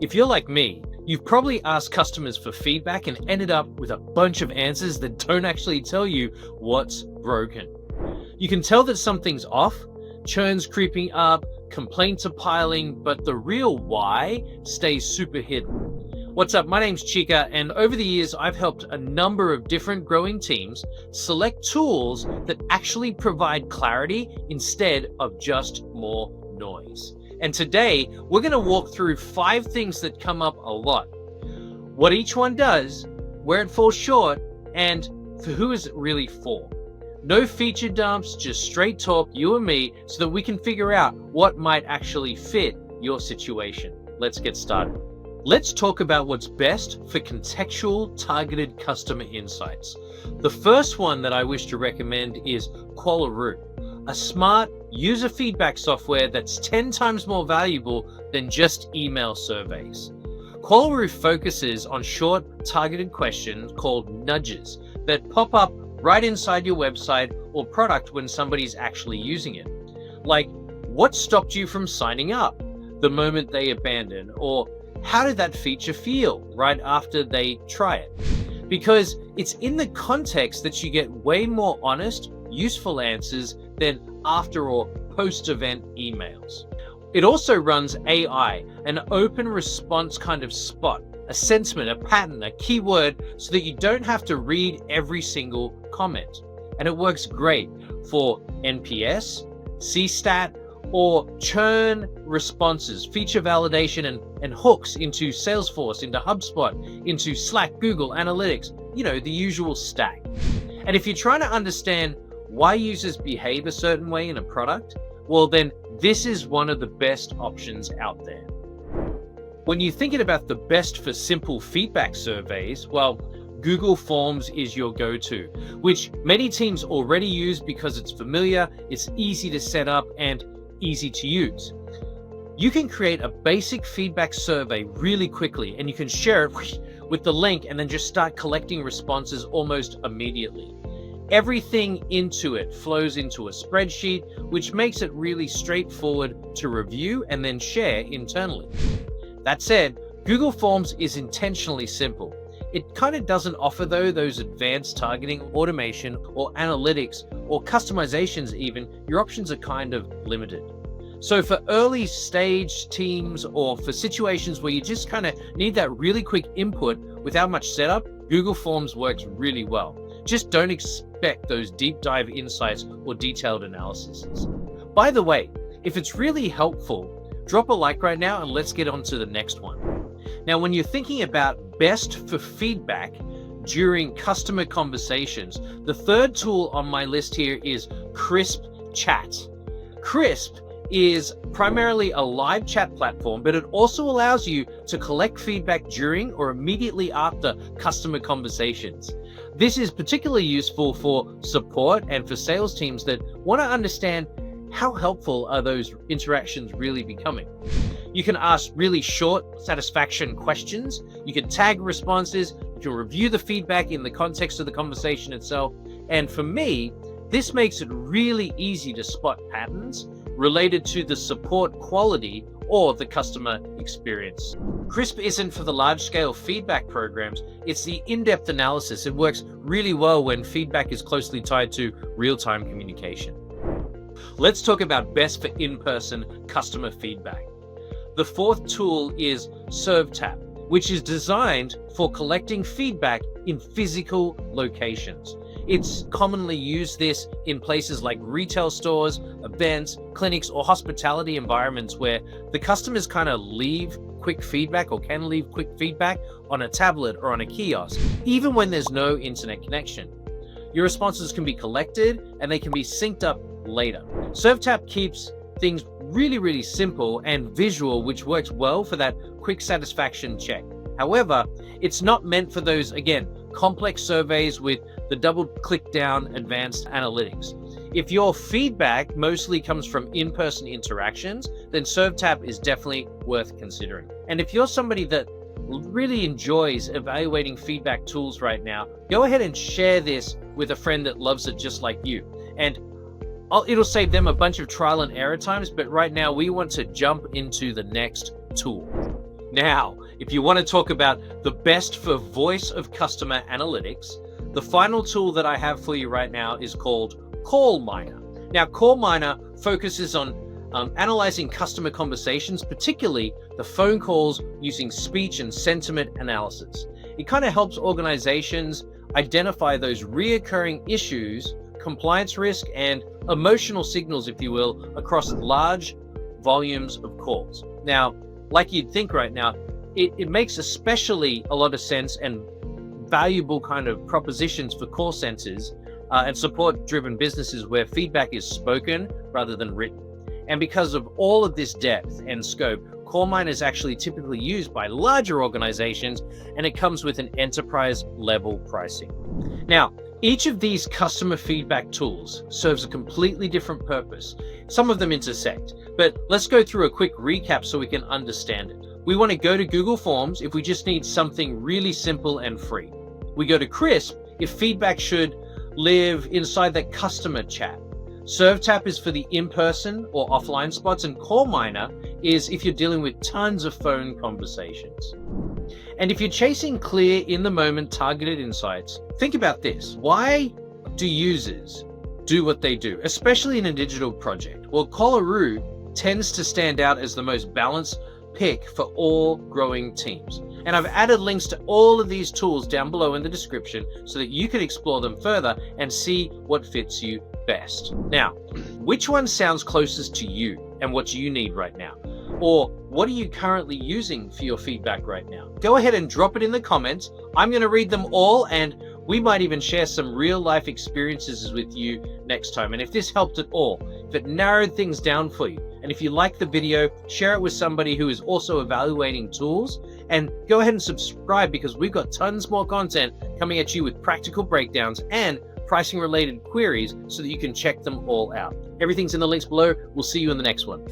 If you're like me, you've probably asked customers for feedback and ended up with a bunch of answers that don't actually tell you what's broken. You can tell that something's off, churn's creeping up, complaints are piling, but the real why stays super hidden. What's up? My name's Chica, and over the years, I've helped a number of different growing teams select tools that actually provide clarity instead of just more noise. And today, we're going to walk through 5 things that come up a lot. What each one does, where it falls short, and for who is it really for. No feature dumps, just straight talk, you and me, so that we can figure out what might actually fit your situation. Let's get started. Let's talk about what's best for contextual targeted customer insights. The first one that I wish to recommend is Qualaroo, a smart user feedback software that's 10 times more valuable than just email surveys. Qualaroo focuses on short targeted questions called nudges that pop up right inside your website or product when somebody's actually using it. Like, what stopped you from signing up the moment they abandon? Or how did that feature feel right after they try it? Because it's in the context that you get way more honest, useful answers than after or post-event emails. It also runs AI, an open response kind of spot, a sentiment, a pattern, a keyword, so that you don't have to read every single comment. And it works great for NPS, CSAT, or churn responses, feature validation, and hooks into Salesforce, into HubSpot, into Slack, Google Analytics, the usual stack. And if you're trying to understand why users behave a certain way in a product, well, then this is one of the best options out there. When you're thinking about the best for simple feedback surveys, well, Google Forms is your go-to, which many teams already use because it's familiar, it's easy to set up, and easy to use. You can create a basic feedback survey really quickly, and you can share it with the link and then just start collecting responses almost immediately. Everything into it flows into a spreadsheet, which makes it really straightforward to review and then share internally. That said, Google Forms is intentionally simple. It kind of doesn't offer those advanced targeting, automation, or analytics, or customizations even. Your options are kind of limited. So for early stage teams or for situations where you just kind of need that really quick input without much setup, Google Forms works really well. Just don't expect those deep dive insights or detailed analyses. By the way, if it's really helpful, drop a like right now and let's get on to the next one. Now, when you're thinking about best for feedback during customer conversations, the third tool on my list here is Crisp.chat. Crisp is primarily a live chat platform, but it also allows you to collect feedback during or immediately after customer conversations. This is particularly useful for support and for sales teams that want to understand how helpful are those interactions really becoming. You can ask really short satisfaction questions. You can tag responses. You can review the feedback in the context of the conversation itself. And for me, this makes it really easy to spot patterns related to the support quality or the customer experience. Crisp isn't for the large-scale feedback programs. It's the in-depth analysis. It works really well when feedback is closely tied to real-time communication. Let's talk about best for in-person customer feedback. The fourth tool is Survtapp, which is designed for collecting feedback in physical locations. It's commonly used this in places like retail stores, events, clinics, or hospitality environments where the customers kind of leave quick feedback or can leave quick feedback on a tablet or on a kiosk, even when there's no internet connection. Your responses can be collected and they can be synced up later. Survtapp keeps things really simple and visual, which works well for that quick satisfaction check. However, it's not meant for those, again, complex surveys with the double click down advanced analytics. If your feedback mostly comes from in-person interactions, then Survtapp is definitely worth considering. And if you're somebody that really enjoys evaluating feedback tools right now, go ahead and share this with a friend that loves it just like you. And it'll save them a bunch of trial and error times, but right now we want to jump into the next tool. Now, if you want to talk about the best for voice of customer analytics, the final tool that I have for you right now is called CallMiner. Now, CallMiner focuses on analyzing customer conversations, particularly the phone calls, using speech and sentiment analysis. It kind of helps organizations identify those reoccurring issues, compliance risk, and emotional signals, if you will, across large volumes of calls. Now, like you'd think right now, it makes especially a lot of sense and valuable kind of propositions for call centers and support-driven businesses where feedback is spoken rather than written. And because of all of this depth and scope, CallMiner is actually typically used by larger organizations, and it comes with an enterprise-level pricing. Now, each of these customer feedback tools serves a completely different purpose. Some of them intersect, but let's go through a quick recap so we can understand it. We want to go to Google Forms if we just need something really simple and free. We go to Crisp if feedback should live inside that customer chat. Survtapp is for the in-person or offline spots, and CallMiner is if you're dealing with tons of phone conversations. And if you're chasing clear, in-the-moment, targeted insights, think about this. Why do users do what they do, especially in a digital project? Well, Qualaroo tends to stand out as the most balanced pick for all growing teams. And I've added links to all of these tools down below in the description so that you can explore them further and see what fits you best. Now, which one sounds closest to you and what you need right now? Or what are you currently using for your feedback right now? Go ahead and drop it in the comments. I'm going to read them all, and we might even share some real life experiences with you next time. And if this helped at all, if it narrowed things down for you, and if you like the video, share it with somebody who is also evaluating tools, and go ahead and subscribe because we've got tons more content coming at you with practical breakdowns and pricing related queries so that you can check them all out. Everything's in the links below. We'll see you in the next one.